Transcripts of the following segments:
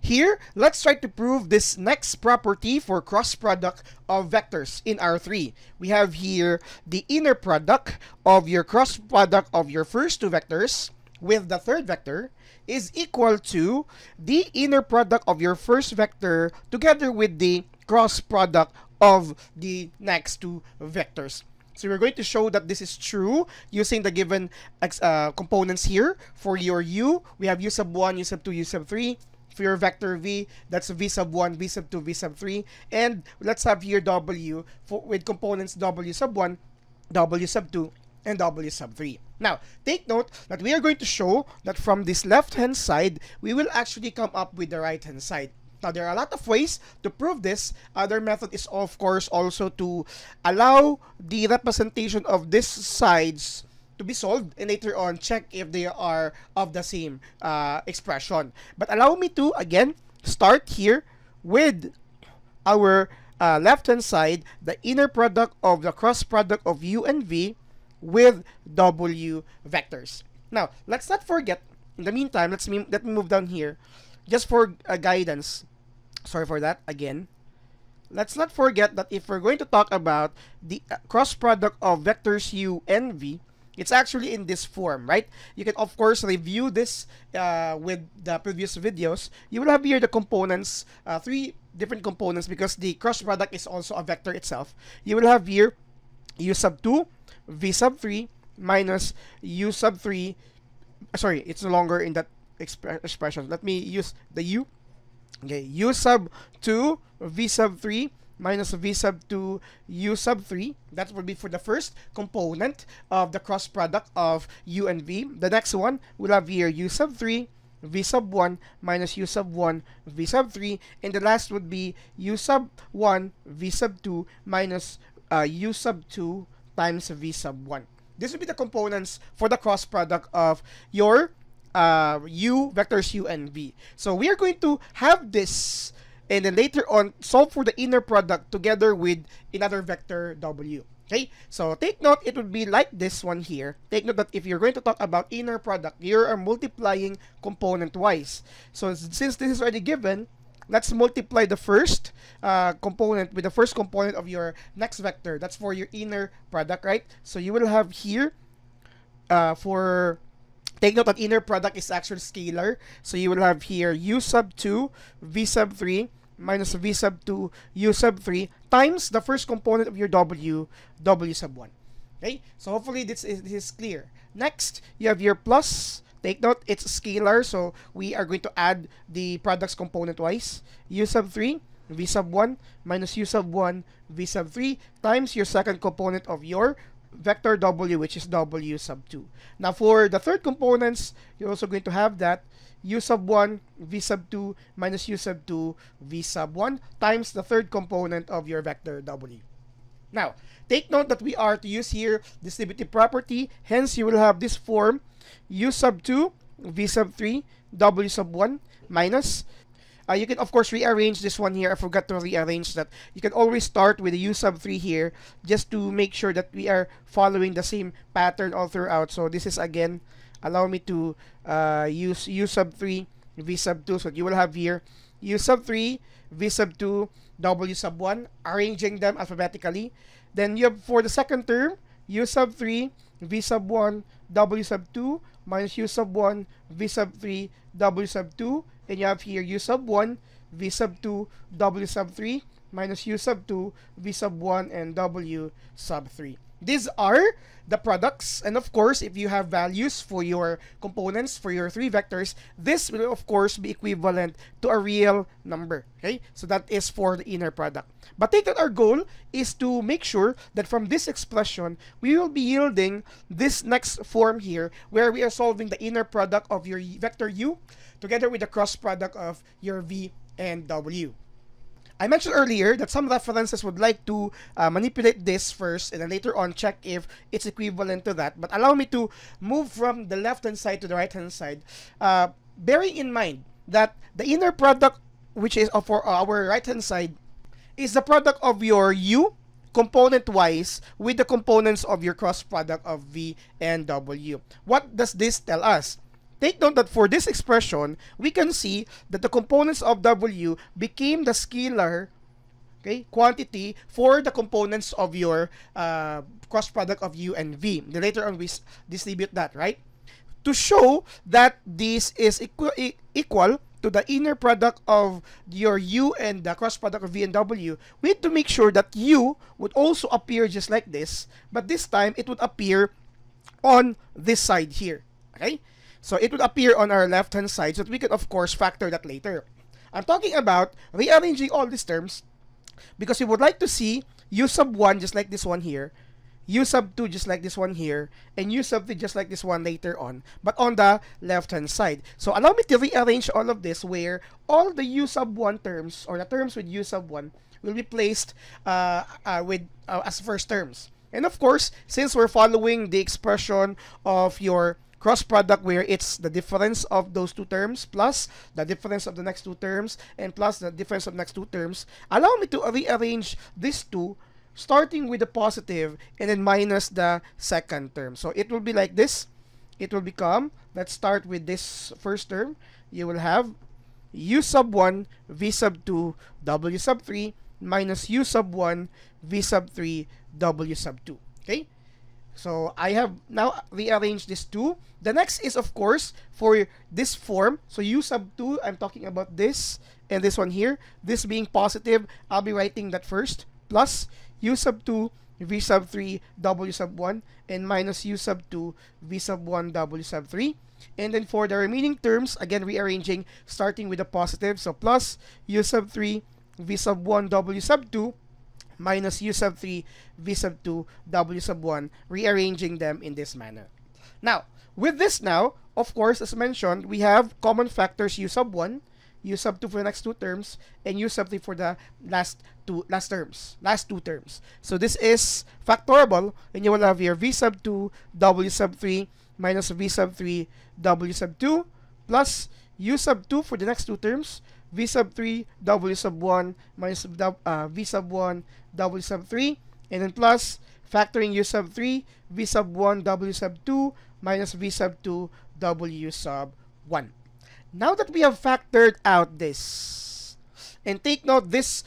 Here, let's try to prove this next property for cross product of vectors in R3. We have here the inner product of your cross product of your first two vectors with the third vector is equal to the inner product of your first vector together with the cross product of the next two vectors. So we're going to show that this is true using the given components here. For your u, we have u sub 1, u sub 2, u sub 3. For your vector v, that's v sub 1, v sub 2, v sub 3. And let's have here w with components w sub 1, w sub 2, and w sub 3. Now, take note that we are going to show that from this left-hand side, we will actually come up with the right-hand side. Now, there are a lot of ways to prove this. Other method is, of course, also to allow the representation of these sides to be solved and later on check if they are of the same expression. But allow me to, again, start here with our left-hand side, the inner product of the cross product of u and v with w vectors. Now, let's not forget, in the meantime, let me move down here, just for guidance. Sorry for that, again. Let's not forget that if we're going to talk about the cross product of vectors u and v, it's actually in this form, right? You can, of course, review this with the previous videos. You will have here the components, three different components because the cross product is also a vector itself. You will have here u sub 2, v sub 3, minus u sub 3. Sorry, it's no longer in that expression. Let me use the u. Okay, u sub 2, v sub 3, minus v sub 2, u sub 3. That would be for the first component of the cross product of u and v. The next one, we'll have here u sub 3, v sub 1, minus u sub 1, v sub 3. And the last would be u sub 1, v sub 2, minus u sub 2 times v sub 1. This would be the components for the cross product of your u, vectors u and v. So we are going to have this and then later on solve for the inner product together with another vector w. Okay, so take note, it would be like this one here. Take note that if you're going to talk about inner product, you are multiplying component wise. So since this is already given, let's multiply the first component with the first component of your next vector. That's for your inner product, right? So you will have here take note that inner product is actually scalar. So you will have here u sub 2, v sub 3, minus v sub 2, u sub 3, times the first component of your w sub 1. Okay? So hopefully this is clear. Next, you have your plus. Take note, it's scalar, so we are going to add the products component-wise. U sub 3, v sub 1, minus u sub 1, v sub 3, times your second component of your vector w, which is w sub 2. Now, for the third components, you're also going to have that u sub 1, v sub 2, minus u sub 2, v sub 1, times the third component of your vector w. Now, take note that we are to use here distributive property, hence you will have this form, u sub 2, v sub 3, w sub 1, minus, you can of course rearrange this one here. I forgot to rearrange that. You can always start with the u sub 3 here just to make sure that we are following the same pattern all throughout. So this is again, allow me to use u sub 3, v sub 2. So you will have here u sub 3, v sub 2, w sub 1, arranging them alphabetically. Then you have for the second term, u sub 3, v sub 1, w sub 2, minus u sub 1, v sub 3, w sub 2, and you have here u sub 1, v sub 2, w sub 3, minus u sub 2, v sub 1, and w sub 3. These are the products, and of course, if you have values for your components, for your three vectors, this will of course be equivalent to a real number, okay? So that is for the inner product. But take that our goal is to make sure that from this expression, we will be yielding this next form here, where we are solving the inner product of your vector u together with the cross product of your v and w. I mentioned earlier that some references would like to manipulate this first and then later on check if it's equivalent to that. But allow me to move from the left-hand side to the right-hand side, bearing in mind that the inner product, which is for our right-hand side, is the product of your u component-wise with the components of your cross product of v and w. What does this tell us? take note that for this expression, we can see that the components of W became the scalar, okay, quantity for the components of your cross product of U and V. Then later on, we distribute that, right? To show that this is equal to the inner product of your U and the cross product of V and W, we need to make sure that U would also appear just like this, but this time it would appear on this side here, okay? So it would appear on our left-hand side, so that we can, of course, factor that later. I'm talking about rearranging all these terms because we would like to see U sub 1 just like this one here, U sub 2 just like this one here, and U sub 3 just like this one later on, but on the left-hand side. So allow me to rearrange all of this where all the U sub 1 terms, or the terms with U sub 1, will be placed as first terms. And of course, since we're following the expression of your cross product where it's the difference of those two terms plus the difference of the next two terms and plus the difference of the next two terms, allow me to rearrange these two starting with the positive and then minus the second term. So it will be like this. It will become, let's start with this first term. You will have U sub 1 V sub 2 W sub 3 minus U sub 1 V sub 3 W sub 2. Okay? So I have now rearranged this 2. The next is, of course, for this form. So U sub 2, I'm talking about this and this one here. This being positive, I'll be writing that first. Plus U sub 2 V sub 3 W sub 1 and minus U sub 2 V sub 1 W sub 3. And then for the remaining terms, again rearranging starting with the positive. So plus U sub 3 V sub 1 W sub 2 minus U sub 3 V sub 2 W sub 1, rearranging them in this manner. Now, with this now, of course, as mentioned, we have common factors U sub 1, U sub 2 for the next two terms, and U sub 3 for the last two terms. So this is factorable, and you will have here V sub 2 W sub 3 minus V sub 3 W sub 2 plus U sub 2 for the next two terms, V sub 3 W sub 1 minus V sub 1 W sub 3, and then plus factoring U sub 3 V sub 1 W sub 2 minus V sub 2 W sub 1. Now that we have factored out this, and take note this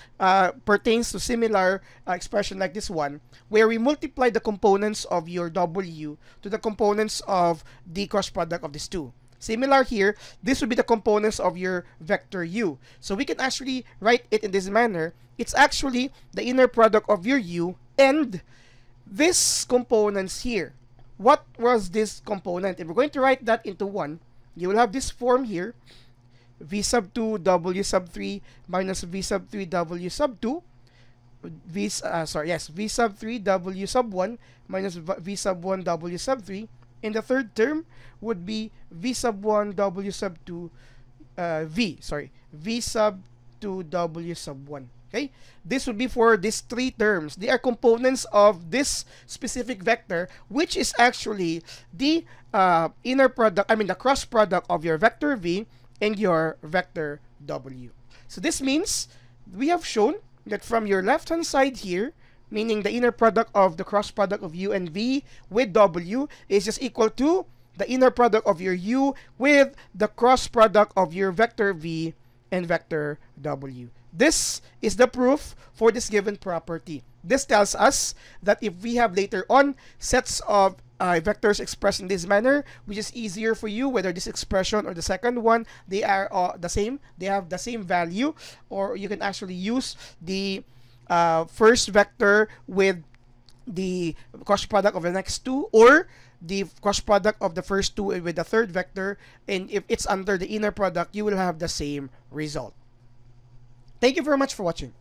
pertains to similar expression like this one, where we multiply the components of your W to the components of the cross product of these two. Similar here, this would be the components of your vector U. So we can actually write it in this manner. It's actually the inner product of your U and this components here. What was this component? If we're going to write that into one, you will have this form here. V sub 2 W sub 3 minus V sub 3 W sub 2. V sub 3 W sub 1 minus V sub 1 W sub 3. And the third term would be V sub 1 W sub 2 V sub 2 W sub 1. Okay, this would be for these three terms. They are components of this specific vector, which is actually the inner product, the cross product of your vector V and your vector W. So this means we have shown that from your left hand side here, meaning the inner product of the cross product of U and V with W is just equal to the inner product of your U with the cross product of your vector V and vector W. This is the proof for this given property. This tells us that if we have later on sets of vectors expressed in this manner, which is easier for you, whether this expression or the second one, they are the same, they have the same value, or you can actually use the first vector with the cross product of the next two, or the cross product of the first two with the third vector, and if it's under the inner product, you will have the same result. Thank you very much for watching.